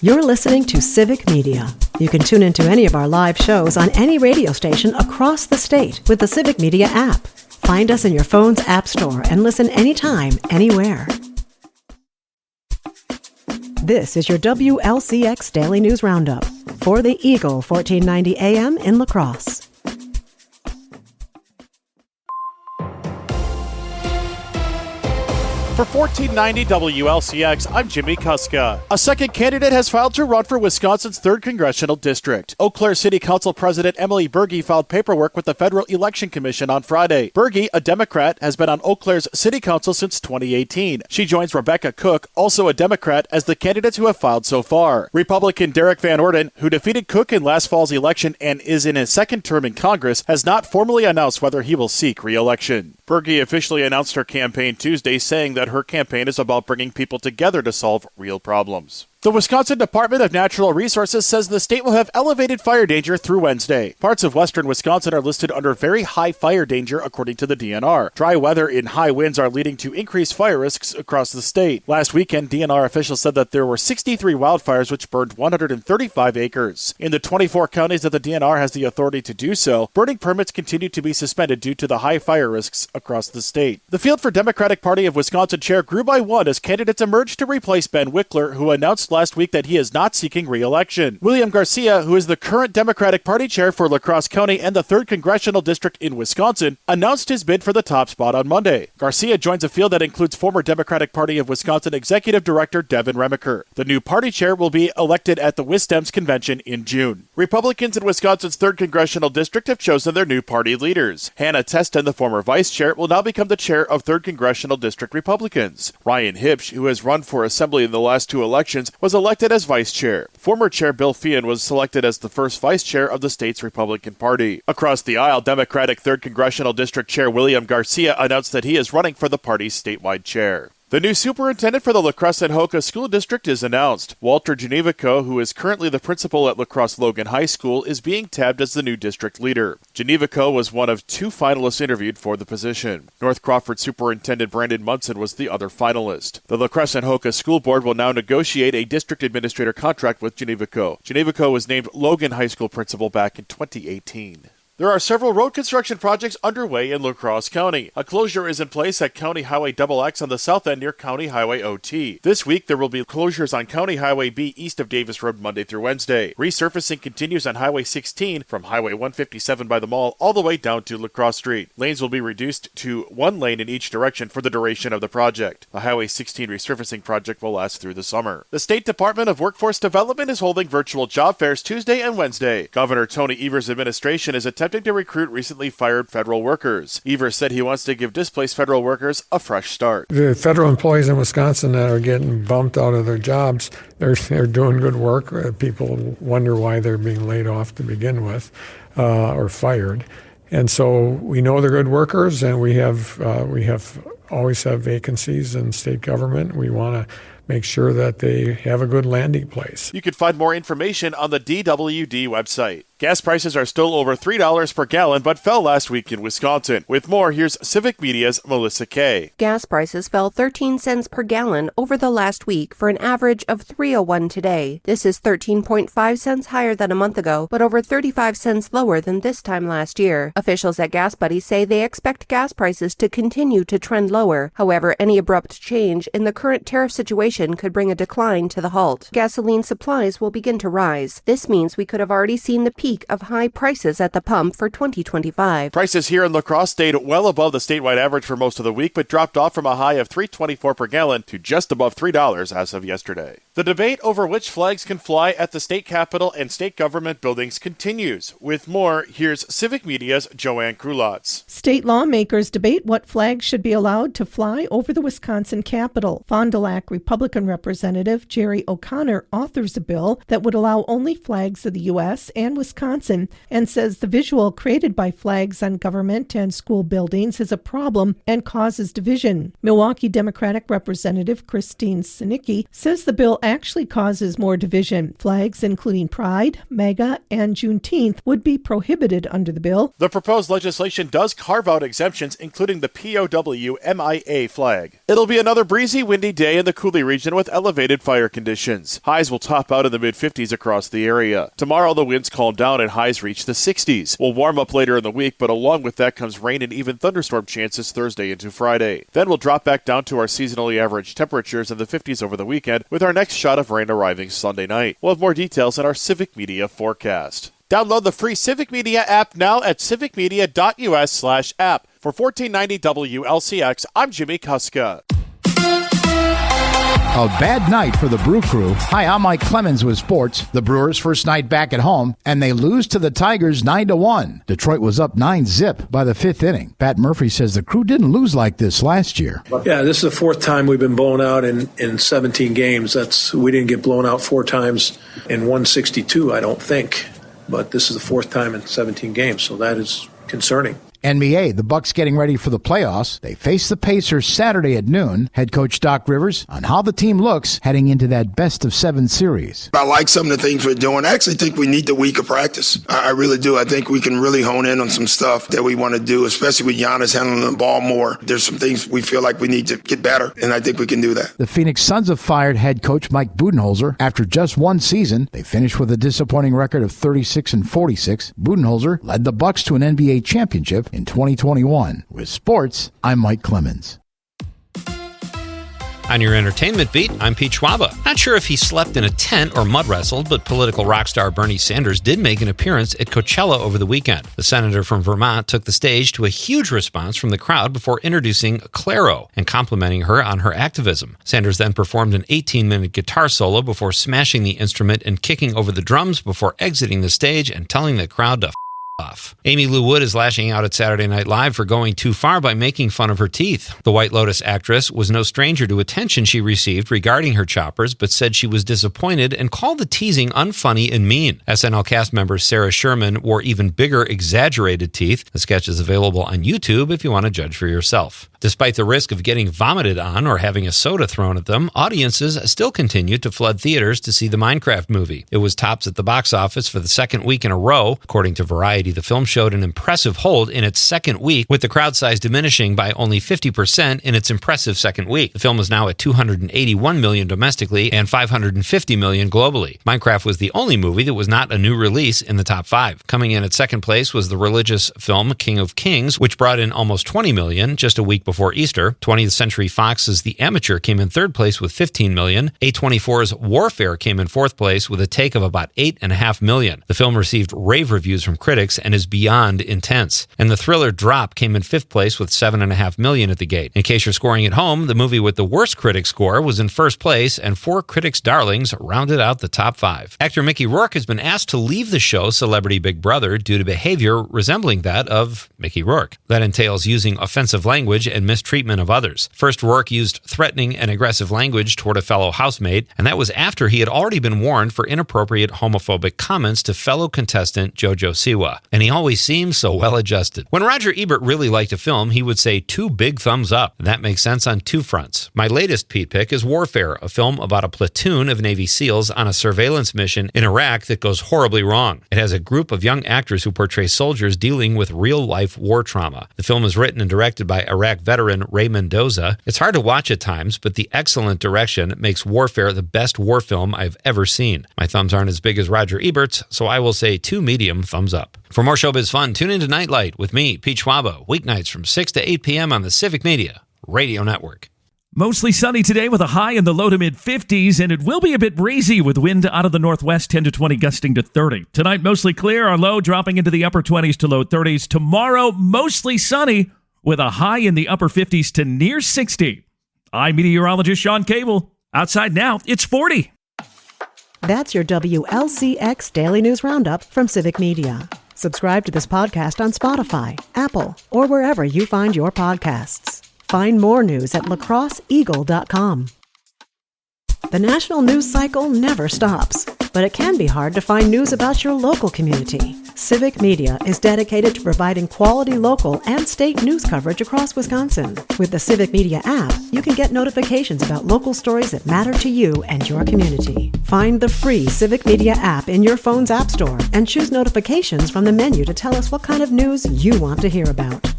You're listening to Civic Media. You can tune into any of our live shows on any radio station across the state with the Civic Media app. Find us in your phone's app store and listen anytime, anywhere. This is your WLCX Daily News Roundup for the Eagle 1490 AM in La Crosse. For 1490 WLCX, I'm Jimmy Kuska. A second candidate has filed to run for Wisconsin's 3rd Congressional District. Eau Claire City Council President Emily Berge filed paperwork with the Federal Election Commission on Friday. Berge, a Democrat, has been on Eau Claire's City Council since 2018. She joins Rebecca Cook, also a Democrat, as the candidates who have filed so far. Republican Derek Van Orden, who defeated Cook in last fall's election and is in his second term in Congress, has not formally announced whether he will seek re-election. Berge officially announced her campaign Tuesday, saying that her campaign is about bringing people together to solve real problems. The Wisconsin Department of Natural Resources says the state will have elevated fire danger through Wednesday. Parts of western Wisconsin are listed under very high fire danger, according to the DNR. Dry weather and high winds are leading to increased fire risks across the state. Last weekend, DNR officials said that there were 63 wildfires which burned 135 acres. In the 24 counties that the DNR has the authority to do so, burning permits continue to be suspended due to the high fire risks across the state. The field for Democratic Party of Wisconsin chair grew by one as candidates emerged to replace Ben Wickler, who announced last week that he is not seeking re-election. William Garcia, who is the current Democratic Party chair for La Crosse County and the 3rd Congressional District in Wisconsin, announced his bid for the top spot on Monday. Garcia joins a field that includes former Democratic Party of Wisconsin Executive Director Devin Remiker. The new party chair will be elected at the WisDems convention in June. Republicans in Wisconsin's 3rd Congressional District have chosen their new party leaders. Hannah Testen, the former vice chair, will now become the chair of 3rd Congressional District Republicans. Ryan Hipsch, who has run for assembly in the last 2 elections, was elected as vice chair. Former chair Bill Feehan was selected as the first vice chair of the state's Republican Party. Across the aisle, Democratic 3rd Congressional District Chair William Garcia announced that he is running for the party's statewide chair. The new superintendent for the La Crosse and Hoka School District is announced. Walter Genevico, who is currently the principal at La Crosse Logan High School, is being tabbed as the new district leader. Genevico was one of 2 finalists interviewed for the position. North Crawford Superintendent Brandon Munson was the other finalist. The La Crosse and Hoka School Board will now negotiate a district administrator contract with Genevico. Genevico was named Logan High School principal back in 2018. There are several road construction projects underway in La Crosse County. A closure is in place at County Highway XX on the south end near County Highway OT. This week, there will be closures on County Highway B east of Davis Road Monday through Wednesday. Resurfacing continues on Highway 16 from Highway 157 by the mall all the way down to La Crosse Street. Lanes will be reduced to 1 lane in each direction for the duration of the project. The Highway 16 resurfacing project will last through the summer. The State Department of Workforce Development is holding virtual job fairs Tuesday and Wednesday. Governor Tony Evers' administration is attempting to recruit recently fired federal workers. Evers said he wants to give displaced federal workers a fresh start. The federal employees in Wisconsin that are getting bumped out of their jobs, they're doing good work. People wonder why they're being laid off to begin with or fired. And so we know they're good workers, and we always have vacancies in state government. We want to make sure that they have a good landing place. You can find more information on the DWD website. Gas prices are still over $3 per gallon, but fell last week in Wisconsin. With more, here's Civic Media's Melissa Kay. Gas prices fell 13 cents per gallon over the last week for an average of $3.01 today. This is 13.5 cents higher than a month ago, but over 35 cents lower than this time last year. Officials at Gas Buddy say they expect gas prices to continue to trend lower. However, any abrupt change in the current tariff situation could bring a decline to the halt. Gasoline supplies will begin to rise. This means we could have already seen the peak of high prices at the pump for 2025. Prices here in La Crosse stayed well above the statewide average for most of the week, but dropped off from a high of $3.24 per gallon to just above $3 as of yesterday. The debate over which flags can fly at the state capitol and state government buildings continues. With more, here's Civic Media's Joanne Krulotz. State lawmakers debate what flags should be allowed to fly over the Wisconsin Capitol. Fond du Lac Republican Representative Jerry O'Connor authors a bill that would allow only flags of the U.S. and Wisconsin, and says the visual created by flags on government and school buildings is a problem and causes division. Milwaukee Democratic Representative Christine Sinicki says the bill actually causes more division. Flags including Pride, MAGA, and Juneteenth would be prohibited under the bill. The proposed legislation does carve out exemptions, including the POW-MIA flag. It'll be another breezy, windy day in the Cooley region with elevated fire conditions. Highs will top out in the mid-50s across the area. Tomorrow, the winds calm down and highs reach the 60s. We'll warm up later in the week, but along with that comes rain and even thunderstorm chances Thursday into Friday. Then we'll drop back down to our seasonally average temperatures in the 50s over the weekend, with our next shot of rain arriving Sunday night. We'll have more details in our Civic Media forecast. Download the free Civic Media app now at civicmedia.us/app. For $14.90 WLCX, I'm Jimmy Kuska. A bad night for the Brew Crew. Hi, I'm Mike Clemens with sports. The Brewers' first night back at home, and they lose to the Tigers 9-1. Detroit was up 9-0 by the fifth inning. Pat Murphy says the Crew didn't lose like this last year. Yeah, this is the fourth time we've been blown out in 17 games. We didn't get blown out four times in 162, I don't think. But this is the fourth time in 17 games, so that is concerning. NBA, the Bucks getting ready for the playoffs. They face the Pacers Saturday at noon. Head coach Doc Rivers on how the team looks heading into that best-of-7 series. I like some of the things we're doing. I actually think we need the week of practice. I really do. I think we can really hone in on some stuff that we want to do, especially with Giannis handling the ball more. There's some things we feel like we need to get better, and I think we can do that. The Phoenix Suns have fired head coach Mike Budenholzer after just one season. They finished with a disappointing record of 36-46. Budenholzer led the Bucks to an NBA championship in 2021. With sports, I'm Mike Clemens. On your entertainment beat, I'm Pete Schwaba. Not sure if he slept in a tent or mud wrestled, but political rock star Bernie Sanders did make an appearance at Coachella over the weekend. The senator from Vermont took the stage to a huge response from the crowd before introducing Clairo and complimenting her on her activism. Sanders then performed an 18-minute guitar solo before smashing the instrument and kicking over the drums before exiting the stage and telling the crowd to off. Amy Lou Wood is lashing out at Saturday Night Live for going too far by making fun of her teeth. The White Lotus actress was no stranger to attention she received regarding her choppers, but said she was disappointed and called the teasing unfunny and mean. SNL cast member Sarah Sherman wore even bigger, exaggerated teeth. The sketch is available on YouTube if you want to judge for yourself. Despite the risk of getting vomited on or having a soda thrown at them, audiences still continue to flood theaters to see the Minecraft movie. It was tops at the box office for the second week in a row. According to Variety, the film showed an impressive hold in its second week, with the crowd size diminishing by only 50% in its impressive second week. The film is now at $281 million domestically and $550 million globally. Minecraft was the only movie that was not a new release in the top 5. Coming in at second place was the religious film King of Kings, which brought in almost $20 million just a week before Easter. 20th Century Fox's The Amateur came in third place with $15 million. A24's Warfare came in fourth place with a take of about $8.5 million. The film received rave reviews from critics and is beyond intense. And the thriller Drop came in fifth place with $7.5 million at the gate. In case you're scoring at home, the movie with the worst critic score was in first place, and 4 critics' darlings rounded out the top 5. Actor Mickey Rourke has been asked to leave the show Celebrity Big Brother due to behavior resembling that of Mickey Rourke. That entails using offensive language and mistreatment of others. First, Rourke used threatening and aggressive language toward a fellow housemate, and that was after he had already been warned for inappropriate homophobic comments to fellow contestant JoJo Siwa. And he always seems so well-adjusted. When Roger Ebert really liked a film, he would say 2 big thumbs up. And that makes sense on 2 fronts. My latest Pete pick is Warfare, a film about a platoon of Navy SEALs on a surveillance mission in Iraq that goes horribly wrong. It has a group of young actors who portray soldiers dealing with real-life war trauma. The film is written and directed by Iraq veteran Ray Mendoza. It's hard to watch at times, but the excellent direction makes Warfare the best war film I've ever seen. My thumbs aren't as big as Roger Ebert's, so I will say 2 medium thumbs up. For more showbiz fun, tune into Nightlight with me, Pete Schwaba, weeknights from 6 to 8 p.m. on the Civic Media Radio Network. Mostly sunny today with a high in the low to mid-50s, and it will be a bit breezy with wind out of the northwest 10 to 20 gusting to 30. Tonight, mostly clear, our low dropping into the upper 20s to low 30s. Tomorrow, mostly sunny with a high in the upper 50s to near 60. I'm meteorologist Sean Cable. Outside now, it's 40. That's your WLCX Daily News Roundup from Civic Media. Subscribe to this podcast on Spotify, Apple, or wherever you find your podcasts. Find more news at lacrosseeagle.com. The national news cycle never stops, but it can be hard to find news about your local community. Civic Media is dedicated to providing quality local and state news coverage across Wisconsin. With the Civic Media app, you can get notifications about local stories that matter to you and your community. Find the free Civic Media app in your phone's app store and choose notifications from the menu to tell us what kind of news you want to hear about.